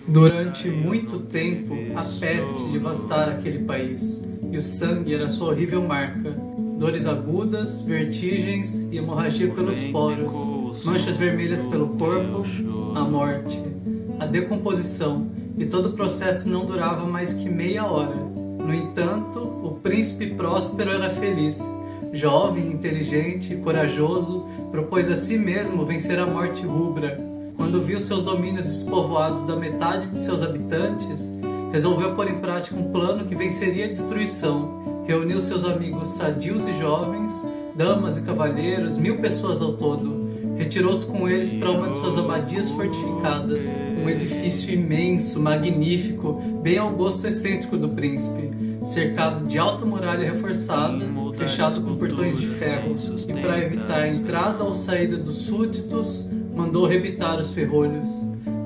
Durante muito tempo, a peste devastara aquele país, e o sangue era sua horrível marca. Dores agudas, vertigens e hemorragia pelos poros, manchas vermelhas pelo corpo, a morte, a decomposição, e todo o processo não durava mais que meia hora. No entanto, o príncipe próspero era feliz. Jovem, inteligente e corajoso, propôs a si mesmo vencer a morte rubra. Quando viu seus domínios despovoados da metade de seus habitantes, resolveu pôr em prática um plano que venceria a destruição. Reuniu seus amigos sadios e jovens, damas e cavalheiros, 1000 pessoas ao todo. Retirou-se com eles para uma de suas abadias fortificadas, um edifício imenso, magnífico, bem ao gosto excêntrico do príncipe, cercado de alta muralha reforçada, fechado com portões de ferro, e para evitar a entrada ou saída dos súditos, mandou rebitar os ferrolhos.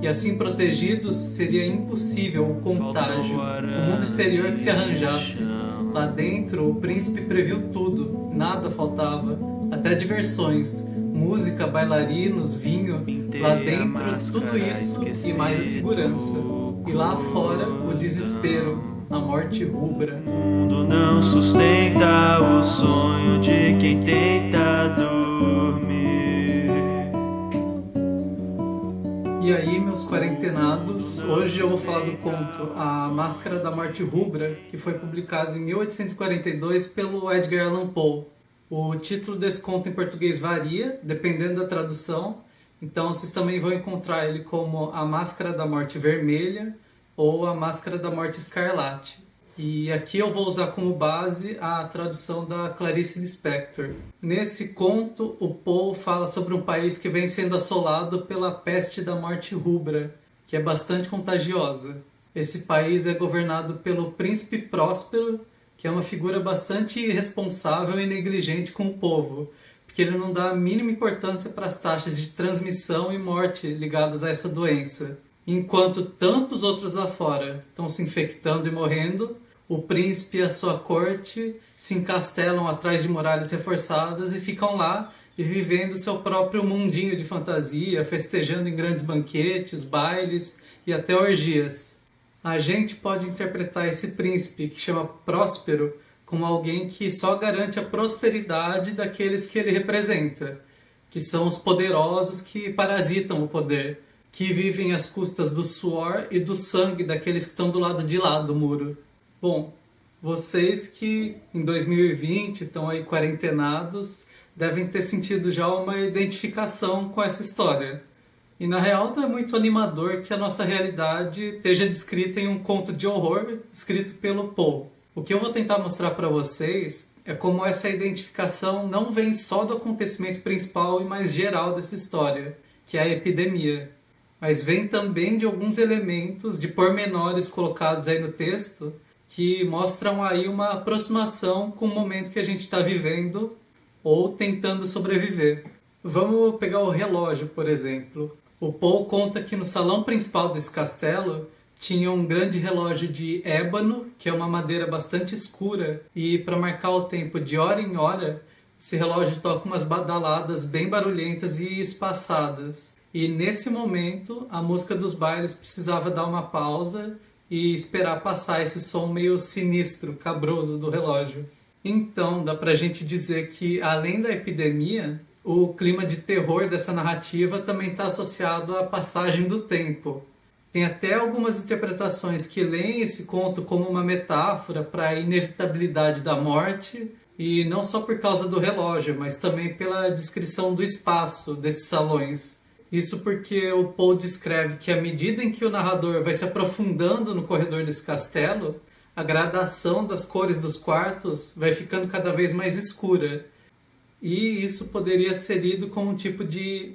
E assim protegidos, seria impossível o contágio, o mundo exterior que se arranjasse. Lá dentro, o príncipe previu tudo, nada faltava, até diversões, música, bailarinos, vinho. Lá dentro, tudo isso e mais a segurança. E lá fora, o desespero, a morte rubra. O mundo não sustenta o sonho de quem tenta dormir. E aí, meus quarentenados, hoje eu vou falar do conto A Máscara da Morte Rubra, que foi publicado em 1842 pelo Edgar Allan Poe. O título desse conto em português varia, dependendo da tradução, então vocês também vão encontrar ele como A Máscara da Morte Vermelha ou A Máscara da Morte Escarlate. E aqui eu vou usar como base a tradução da Clarice Lispector. Nesse conto, o Poe fala sobre um país que vem sendo assolado pela peste da morte rubra, que é bastante contagiosa. Esse país é governado pelo príncipe próspero, que é uma figura bastante irresponsável e negligente com o povo, porque ele não dá a mínima importância para as taxas de transmissão e morte ligadas a essa doença. Enquanto tantos outros lá fora estão se infectando e morrendo, o príncipe e a sua corte se encastelam atrás de muralhas reforçadas e ficam lá e vivendo seu próprio mundinho de fantasia, festejando em grandes banquetes, bailes e até orgias. A gente pode interpretar esse príncipe, que chama Próspero, como alguém que só garante a prosperidade daqueles que ele representa, que são os poderosos que parasitam o poder, que vivem às custas do suor e do sangue daqueles que estão do lado de lá do muro. Bom, vocês que em 2020 estão aí quarentenados devem ter sentido já uma identificação com essa história. E na real não é muito animador que a nossa realidade esteja descrita em um conto de horror escrito pelo Poe. O que eu vou tentar mostrar para vocês é como essa identificação não vem só do acontecimento principal e mais geral dessa história, que é a epidemia, mas vem também de alguns elementos, de pormenores colocados aí no texto, que mostram aí uma aproximação com o momento que a gente está vivendo ou tentando sobreviver. Vamos pegar o relógio, por exemplo. O Poe conta que no salão principal desse castelo tinha um grande relógio de ébano, que é uma madeira bastante escura, e para marcar o tempo de hora em hora, esse relógio toca umas badaladas bem barulhentas e espaçadas. E nesse momento, a música dos bailes precisava dar uma pausa e esperar passar esse som meio sinistro, cabroso do relógio. Então, dá pra gente dizer que, além da epidemia, o clima de terror dessa narrativa também está associado à passagem do tempo. Tem até algumas interpretações que leem esse conto como uma metáfora para a inevitabilidade da morte, e não só por causa do relógio, mas também pela descrição do espaço desses salões. Isso porque o Poe descreve que à medida em que o narrador vai se aprofundando no corredor desse castelo, a gradação das cores dos quartos vai ficando cada vez mais escura. E isso poderia ser lido como um tipo de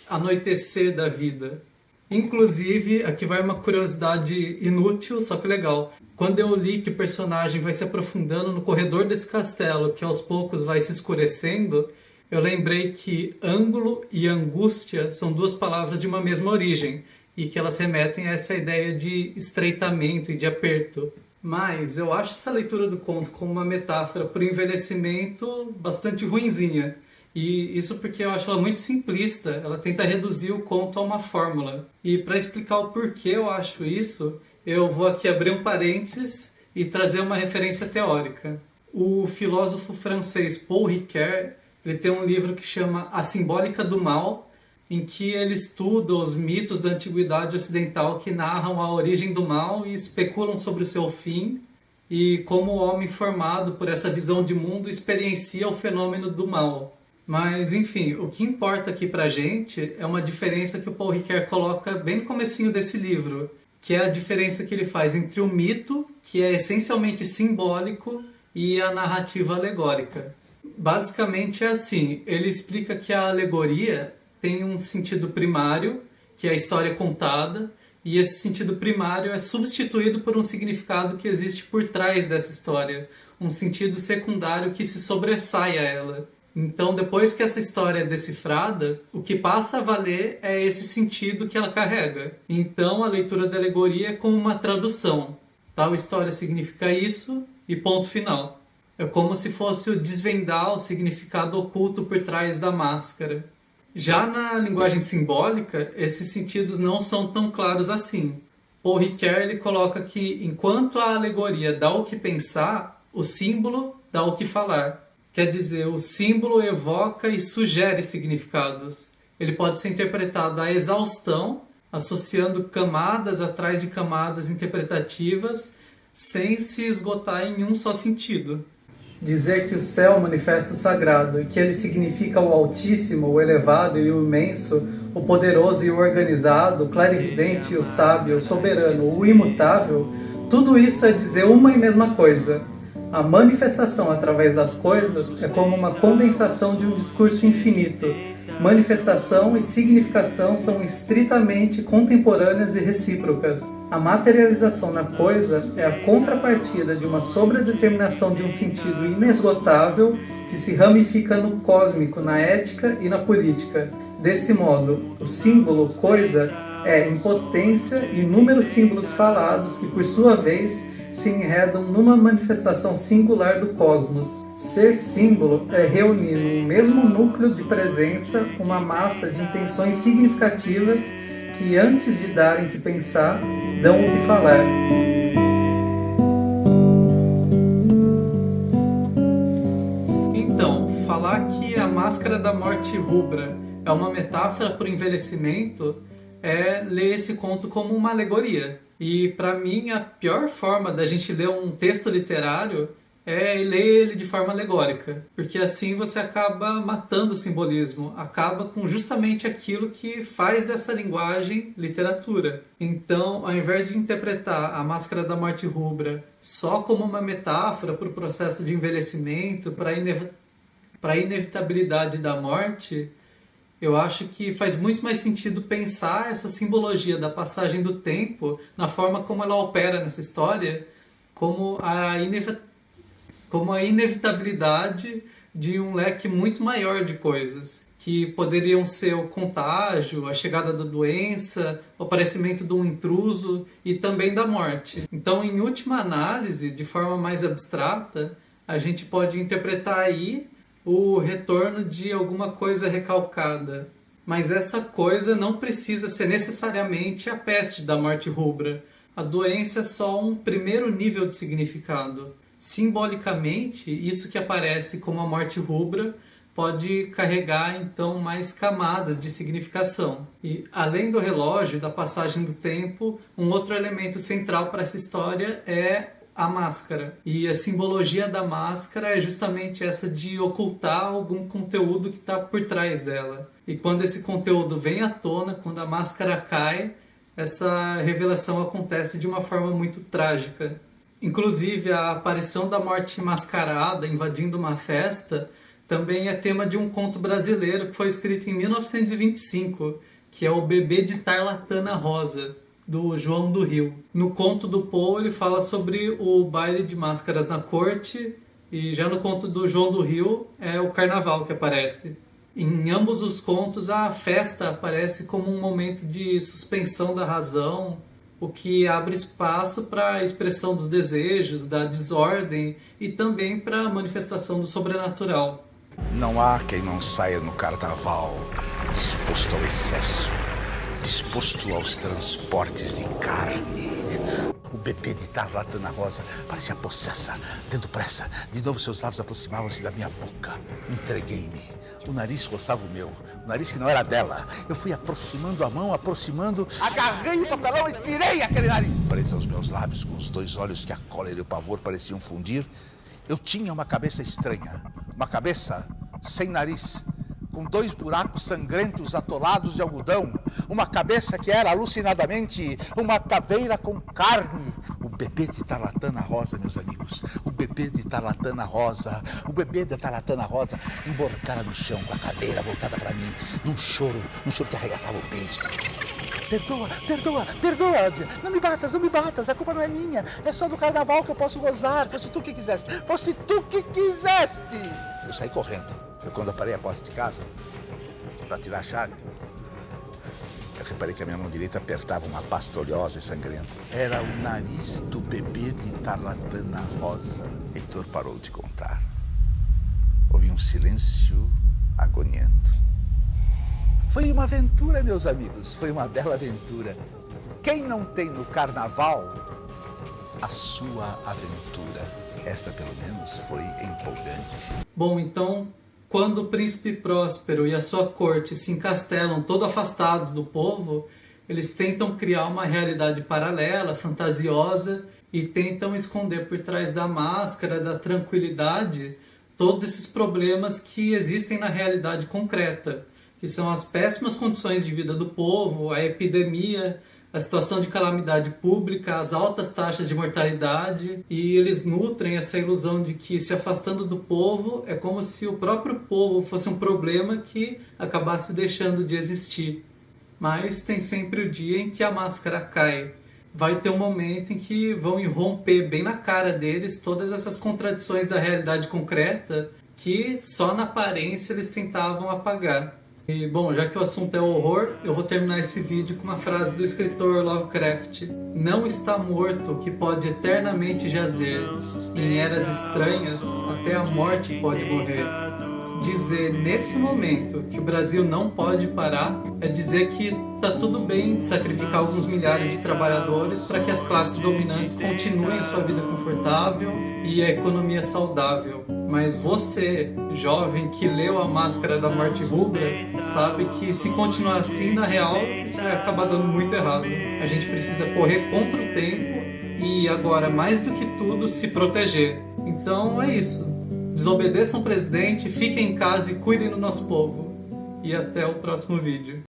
anoitecer da vida. Inclusive, aqui vai uma curiosidade inútil, só que legal. Quando eu li que o personagem vai se aprofundando no corredor desse castelo, que aos poucos vai se escurecendo, eu lembrei que ângulo e angústia são duas palavras de uma mesma origem, e que elas remetem a essa ideia de estreitamento e de aperto. Mas eu acho essa leitura do conto como uma metáfora para o envelhecimento bastante ruinzinha. E isso porque eu acho ela muito simplista, ela tenta reduzir o conto a uma fórmula. E para explicar o porquê eu acho isso, eu vou aqui abrir um parênteses e trazer uma referência teórica. O filósofo francês Paul Ricoeur, ele tem um livro que chama A Simbólica do Mal, em que ele estuda os mitos da antiguidade ocidental que narram a origem do mal e especulam sobre o seu fim e como o homem formado por essa visão de mundo experiencia o fenômeno do mal. Mas, enfim, o que importa aqui pra gente é uma diferença que o Paul Ricoeur coloca bem no comecinho desse livro, que é a diferença que ele faz entre o mito, que é essencialmente simbólico, e a narrativa alegórica. Basicamente é assim, ele explica que a alegoria tem um sentido primário, que é a história contada, e esse sentido primário é substituído por um significado que existe por trás dessa história, um sentido secundário que se sobressai a ela. Então, depois que essa história é decifrada, o que passa a valer é esse sentido que ela carrega. Então, a leitura da alegoria é como uma tradução. Tal história significa isso e ponto final. É como se fosse o desvendar o significado oculto por trás da máscara. Já na linguagem simbólica, esses sentidos não são tão claros assim. Paul Ricoeur ele coloca que, enquanto a alegoria dá o que pensar, o símbolo dá o que falar. Quer dizer, o símbolo evoca e sugere significados. Ele pode ser interpretado à exaustão, associando camadas atrás de camadas interpretativas, sem se esgotar em um só sentido. Dizer que o céu manifesta o sagrado e que ele significa o altíssimo, o elevado e o imenso, o poderoso e o organizado, o clarividente e o sábio, o soberano, o imutável, tudo isso é dizer uma e mesma coisa. A manifestação através das coisas é como uma condensação de um discurso infinito. Manifestação e significação são estritamente contemporâneas e recíprocas. A materialização na coisa é a contrapartida de uma sobredeterminação de um sentido inesgotável que se ramifica no cósmico, na ética e na política. Desse modo, o símbolo coisa é, em potência, inúmeros símbolos falados que, por sua vez, se enredam numa manifestação singular do cosmos. Ser símbolo é reunir no mesmo núcleo de presença uma massa de intenções significativas que, antes de darem que pensar, dão o que falar. Então, falar que a máscara da morte rubra é uma metáfora para o envelhecimento é ler esse conto como uma alegoria. E, para mim, a pior forma da gente ler um texto literário é ler ele de forma alegórica. Porque assim você acaba matando o simbolismo, acaba com justamente aquilo que faz dessa linguagem literatura. Então, ao invés de interpretar a Máscara da Morte Rubra só como uma metáfora para o processo de envelhecimento, para a inevitabilidade da morte, eu acho que faz muito mais sentido pensar essa simbologia da passagem do tempo na forma como ela opera nessa história, como a inevitabilidade de um leque muito maior de coisas, que poderiam ser o contágio, a chegada da doença, o aparecimento de um intruso e também da morte. Então, em última análise, de forma mais abstrata, a gente pode interpretar aí o retorno de alguma coisa recalcada. Mas essa coisa não precisa ser necessariamente a peste da morte rubra. A doença é só um primeiro nível de significado. Simbolicamente, isso que aparece como a morte rubra pode carregar então mais camadas de significação. E além do relógio e da passagem do tempo, um outro elemento central para essa história é a máscara. E a simbologia da máscara é justamente essa de ocultar algum conteúdo que está por trás dela. E quando esse conteúdo vem à tona, quando a máscara cai, essa revelação acontece de uma forma muito trágica. Inclusive, a aparição da morte mascarada invadindo uma festa também é tema de um conto brasileiro que foi escrito em 1925, que é O Bebê de Tarlatana Rosa, do João do Rio. No conto do Poe, ele fala sobre o baile de máscaras na corte, e já no conto do João do Rio é o carnaval que aparece. Em ambos os contos, a festa aparece como um momento de suspensão da razão, o que abre espaço para a expressão dos desejos, da desordem e também para a manifestação do sobrenatural. Não há quem não saia no carnaval disposto ao excesso, disposto aos transportes de carne. O bebê de Tarlatana Rosa parecia possessa, tendo pressa. De novo seus lábios aproximavam-se da minha boca. Entreguei-me. O nariz roçava o meu, o nariz que não era dela. Eu fui aproximando a mão, aproximando, agarrei o papelão e tirei aquele nariz. Presa aos meus lábios, com os dois olhos que a cólera e o pavor pareciam fundir, eu tinha uma cabeça estranha, uma cabeça sem nariz, com dois buracos sangrentos atolados de algodão, uma cabeça que era alucinadamente uma caveira com carne. O bebê de Tarlatana Rosa, meus amigos, o bebê de Tarlatana Rosa, o bebê de Tarlatana Rosa, emborcara no chão com a caveira voltada para mim, num choro que arregaçava o peito. Perdoa, perdoa, perdoa, ela dizia. Não me batas, a culpa não é minha, é só do carnaval que eu posso gozar, fosse tu que quiseste, fosse tu que quiseste. Eu saí correndo. Foi quando eu parei a porta de casa para tirar a chave. Eu reparei que a minha mão direita apertava uma pasta oleosa e sangrenta. Era o nariz do bebê de Tarlatana Rosa. Heitor parou de contar. Houve um silêncio agoniento. Foi uma aventura, meus amigos. Foi uma bela aventura. Quem não tem no carnaval a sua aventura? Esta, pelo menos, foi empolgante. Bom, então, quando o príncipe Próspero e a sua corte se encastelam todo afastados do povo, eles tentam criar uma realidade paralela, fantasiosa, e tentam esconder por trás da máscara, da tranquilidade, todos esses problemas que existem na realidade concreta, que são as péssimas condições de vida do povo, a epidemia, a situação de calamidade pública, as altas taxas de mortalidade, e eles nutrem essa ilusão de que, se afastando do povo, é como se o próprio povo fosse um problema que acabasse deixando de existir. Mas tem sempre o dia em que a máscara cai. Vai ter um momento em que vão irromper bem na cara deles todas essas contradições da realidade concreta que só na aparência eles tentavam apagar. E, bom, já que o assunto é horror, eu vou terminar esse vídeo com uma frase do escritor Lovecraft. Não está morto que pode eternamente jazer. Em eras estranhas, até a morte pode morrer. Dizer nesse momento que o Brasil não pode parar é dizer que tá tudo bem sacrificar alguns milhares de trabalhadores para que as classes dominantes continuem sua vida confortável e a economia saudável. Mas você, jovem que leu A Máscara da Morte Rubra, sabe que se continuar assim, na real, isso vai acabar dando muito errado. A gente precisa correr contra o tempo e agora, mais do que tudo, se proteger. Então é isso. Desobedeçam o presidente, fiquem em casa e cuidem do nosso povo. E até o próximo vídeo.